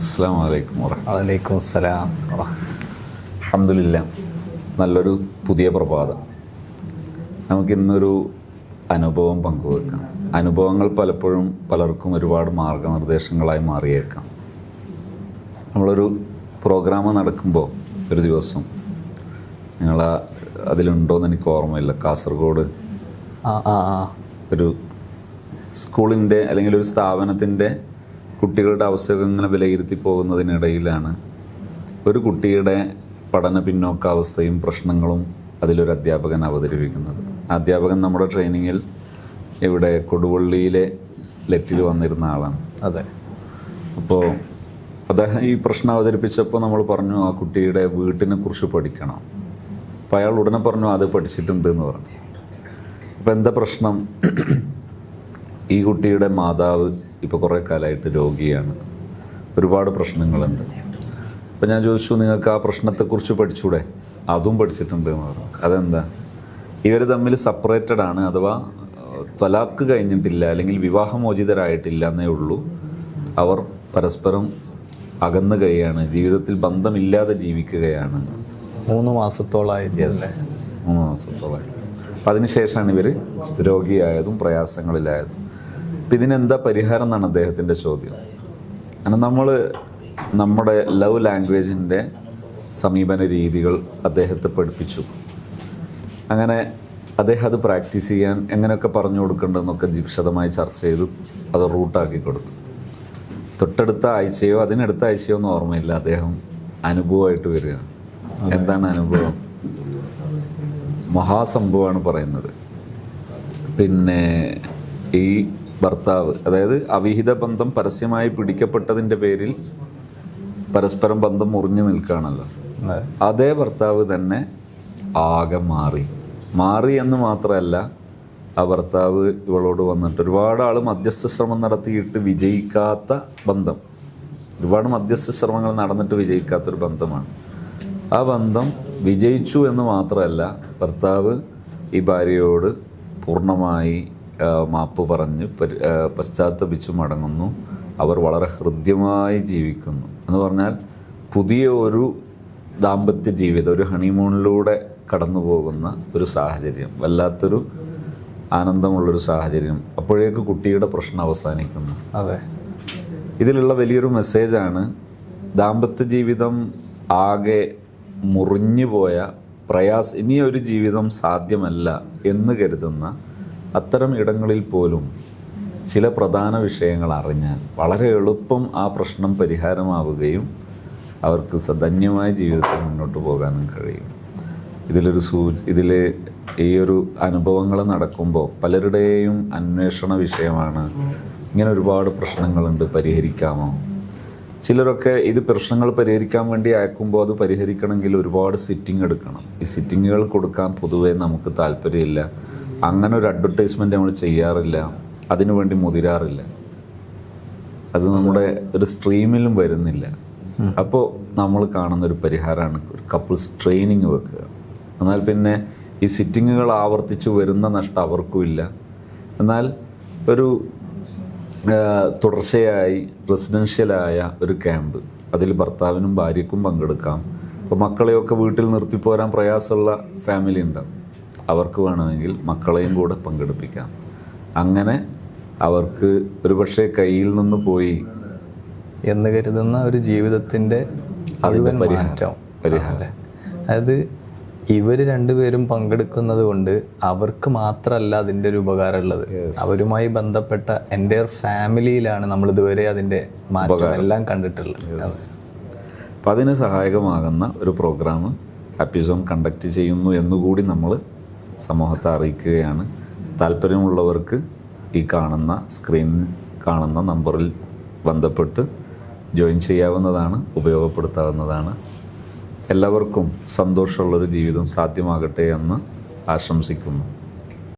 അസ്സലാമു അലൈക്കും വലൈക്കും അസ്സലാം. അൽഹംദുലില്ലാ. നല്ലൊരു പുതിയ പ്രഭാതം. നമുക്കിന്നൊരു അനുഭവം പങ്കുവെക്കാം. അനുഭവങ്ങൾ പലപ്പോഴും പലർക്കും ഒരുപാട് മാർഗനിർദ്ദേശങ്ങളായി മാറിയേക്കാം. നമ്മളൊരു പ്രോഗ്രാം നടക്കുമ്പോൾ ഒരു ദിവസം നിങ്ങൾ അതിലുണ്ടോയെന്ന് എനിക്ക് ഓർമ്മയില്ല, കാസർഗോഡ് ഒരു സ്കൂളിൻ്റെ അല്ലെങ്കിൽ ഒരു സ്ഥാപനത്തിൻ്റെ കുട്ടികളുടെ അവസ്ഥകൾ ഇങ്ങനെ വിലയിരുത്തി പോകുന്നതിനിടയിലാണ് ഒരു കുട്ടിയുടെ പഠന പിന്നോക്കാവസ്ഥയും പ്രശ്നങ്ങളും അതിലൊരു അധ്യാപകൻ അവതരിപ്പിക്കുന്നത്. അധ്യാപകൻ നമ്മുടെ ട്രെയിനിങ്ങിൽ ഇവിടെ കൊടുവള്ളിയിലെ ലെറ്റിൽ വന്നിരുന്ന ആളാണ്. അതെ. അപ്പോൾ അദ്ദേഹം ഈ പ്രശ്നം അവതരിപ്പിച്ചപ്പോൾ നമ്മൾ പറഞ്ഞു ആ കുട്ടിയുടെ വീട്ടിനെ കുറിച്ച് പഠിക്കണം. അപ്പോൾ അയാൾ ഉടനെ പറഞ്ഞു അത് പഠിച്ചിട്ടുണ്ട് എന്ന് പറഞ്ഞു. അപ്പോൾ എന്താ പ്രശ്നം? ഈ കുട്ടിയുടെ മാതാവ് ഇപ്പോൾ കുറേ കാലമായിട്ട് രോഗിയാണ്, ഒരുപാട് പ്രശ്നങ്ങളുണ്ട്. അപ്പോൾ ഞാൻ ചോദിച്ചു, നിങ്ങൾക്ക് ആ പ്രശ്നത്തെക്കുറിച്ച് പഠിച്ചൂടെ? അതും പഠിച്ചിട്ടുണ്ട് എന്ന് പറഞ്ഞു. അതെന്താ? ഇവർ തമ്മിൽ സെപ്പറേറ്റഡ് ആണ്, അഥവാ ത്വലാക്ക് കഴിഞ്ഞിട്ടില്ല അല്ലെങ്കിൽ വിവാഹമോചിതരായിട്ടില്ല എന്നേ ഉള്ളൂ. അവർ പരസ്പരം അകന്നു കഴിയാണ്, ജീവിതത്തിൽ ബന്ധമില്ലാതെ ജീവിക്കുകയാണ്. 3 മാസത്തോളമായി. 3 മാസത്തോളമായി. അപ്പം അതിനുശേഷമാണ് ഇവർ രോഗിയായതും പ്രയാസങ്ങളിലായതും. അപ്പം ഇതിനെന്താ പരിഹാരം എന്നാണ് അദ്ദേഹത്തിൻ്റെ ചോദ്യം. കാരണം നമ്മൾ നമ്മുടെ ലവ് ലാംഗ്വേജിൻ്റെ സമീപന രീതികൾ അദ്ദേഹത്തെ പഠിപ്പിച്ചു. അങ്ങനെ അദ്ദേഹം അത് പ്രാക്ടീസ് ചെയ്യാൻ എങ്ങനെയൊക്കെ പറഞ്ഞു കൊടുക്കേണ്ടതെന്നൊക്കെ വിശദമായി ചർച്ച ചെയ്തു അത് റൂട്ടാക്കി കൊടുത്തു. തൊട്ടടുത്ത ആഴ്ചയോ അതിനടുത്ത ആഴ്ചയോ ഒന്നും ഓർമ്മയില്ല, അദ്ദേഹം അനുഭവമായിട്ട് വരികയാണ്. എന്താണ് അനുഭവം? മഹാസംഭവമാണ് പറയുന്നത്. പിന്നെ ഈ ഭർത്താവ്, അതായത് അവിഹിത ബന്ധം പരസ്യമായി പിടിക്കപ്പെട്ടതിൻ്റെ പേരിൽ പരസ്പരം ബന്ധം മുറിഞ്ഞു നിൽക്കുകയാണല്ലോ. അതേ ഭർത്താവ് തന്നെ ആകെ മാറി എന്ന് മാത്രമല്ല, ആ ഭർത്താവ് ഇവളോട് വന്നിട്ട് ഒരുപാട് ആൾ മധ്യസ്ഥ ശ്രമം നടത്തിയിട്ട് വിജയിക്കാത്ത ബന്ധം, ഒരുപാട് മധ്യസ്ഥ ശ്രമങ്ങൾ നടന്നിട്ട് വിജയിക്കാത്തൊരു ബന്ധമാണ്. ആ ബന്ധം വിജയിച്ചു എന്ന് മാത്രമല്ല, ഭർത്താവ് ഈ ഭാര്യയോട് പൂർണ്ണമായി മാപ്പ് പറഞ്ഞ് പശ്ചാത്തപിച്ചു മടങ്ങുന്നു. അവർ വളരെ ഹൃദ്യമായി ജീവിക്കുന്നു. എന്ന് പറഞ്ഞാൽ പുതിയ ഒരു ദാമ്പത്യ ജീവിതം, ഒരു ഹണിമൂണിലൂടെ കടന്നു പോകുന്ന ഒരു സാഹചര്യം, വല്ലാത്തൊരു ആനന്ദമുള്ളൊരു സാഹചര്യം. അപ്പോഴേക്ക് കുട്ടിയുടെ പ്രശ്നം അവസാനിക്കുന്നു. അതെ. ഇതിലുള്ള വലിയൊരു മെസ്സേജാണ്, ദാമ്പത്യ ജീവിതം ആകെ മുറിഞ്ഞുപോയ ഇനിയൊരു ജീവിതം സാധ്യമല്ല എന്ന് കരുതുന്ന അത്തരം ഇടങ്ങളിൽ പോലും ചില പ്രധാന വിഷയങ്ങൾ അറിഞ്ഞാൽ വളരെ എളുപ്പം ആ പ്രശ്നം പരിഹാരമാവുകയും അവർക്ക് ധന്യമായ ജീവിതത്തിൽ മുന്നോട്ട് പോകാനും കഴിയും. ഇതിൽ ഈ ഒരു അനുഭവങ്ങൾ നടക്കുമ്പോൾ പലരുടെയും അന്വേഷണ വിഷയമാണ്, ഇങ്ങനെ ഒരുപാട് പ്രശ്നങ്ങളുണ്ട്, പരിഹരിക്കാമോ? ചിലരൊക്കെ ഇത് പ്രശ്നങ്ങൾ പരിഹരിക്കാൻ വേണ്ടി അയക്കുമ്പോൾ അത് പരിഹരിക്കണമെങ്കിൽ ഒരുപാട് സിറ്റിംഗ് എടുക്കണം. ഈ സിറ്റിങ്ങുകൾ കൊടുക്കാൻ പൊതുവേ നമുക്ക് താല്പര്യമില്ല. അങ്ങനെ ഒരു അഡ്വർടൈസ്മെൻറ്റ് നമ്മൾ ചെയ്യാറില്ല, അതിനുവേണ്ടി മുതിരാറില്ല. അത് നമ്മുടെ ഒരു സ്ട്രീമിലും വരുന്നില്ല. അപ്പോൾ നമ്മൾ കാണുന്നൊരു പരിഹാരമാണ് ഒരു കപ്പിൾസ് ട്രെയിനിങ് വെക്കുക. എന്നാൽ പിന്നെ ഈ സിറ്റിങ്ങുകൾ ആവർത്തിച്ച് വരുന്ന നഷ്ടം അവർക്കും ഇല്ല. എന്നാൽ ഒരു തുടർച്ചയായി റെസിഡൻഷ്യലായ ഒരു ക്യാമ്പ്, അതിൽ ഭർത്താവിനും ഭാര്യയ്ക്കും പങ്കെടുക്കാം. ഇപ്പോൾ മക്കളെയൊക്കെ വീട്ടിൽ നിർത്തിപ്പോരാൻ പ്രയാസമുള്ള ഫാമിലി ഉണ്ടാവും, അവർക്ക് വേണമെങ്കിൽ മക്കളെയും കൂടെ പങ്കെടുപ്പിക്കാം. അങ്ങനെ അവർക്ക് ഒരുപക്ഷെ കയ്യിൽ നിന്ന് പോയി എന്ന് കരുതുന്ന ഒരു ജീവിതത്തിൻ്റെ പരിഹാരം. അതായത് ഇവർ രണ്ടുപേരും പങ്കെടുക്കുന്നത് കൊണ്ട് അവർക്ക് മാത്രമല്ല അതിൻ്റെ ഒരു ഉപകാരം ഉള്ളത്, അവരുമായി ബന്ധപ്പെട്ട എൻ്റെ ഫാമിലിയിലാണ് നമ്മൾ ഇതുവരെ അതിൻ്റെ മാറ്റം എല്ലാം കണ്ടിട്ടുള്ളത്. അപ്പം അതിന് സഹായകമാകുന്ന ഒരു പ്രോഗ്രാം ഹാപ്പി സോൺ കണ്ടക്ട് ചെയ്യുന്നു എന്നുകൂടി നമ്മൾ സമൂഹത്തെ അറിയിക്കുകയാണ്. താല്പര്യമുള്ളവർക്ക് ഈ സ്ക്രീനിൽ കാണുന്ന നമ്പറിൽ ബന്ധപ്പെട്ട് ജോയിൻ ചെയ്യാവുന്നതാണ്, ഉപയോഗപ്പെടുത്താവുന്നതാണ്. എല്ലാവർക്കും സന്തോഷമുള്ളൊരു ജീവിതം സാധ്യമാകട്ടെ എന്ന് ആശംസിക്കുന്നു.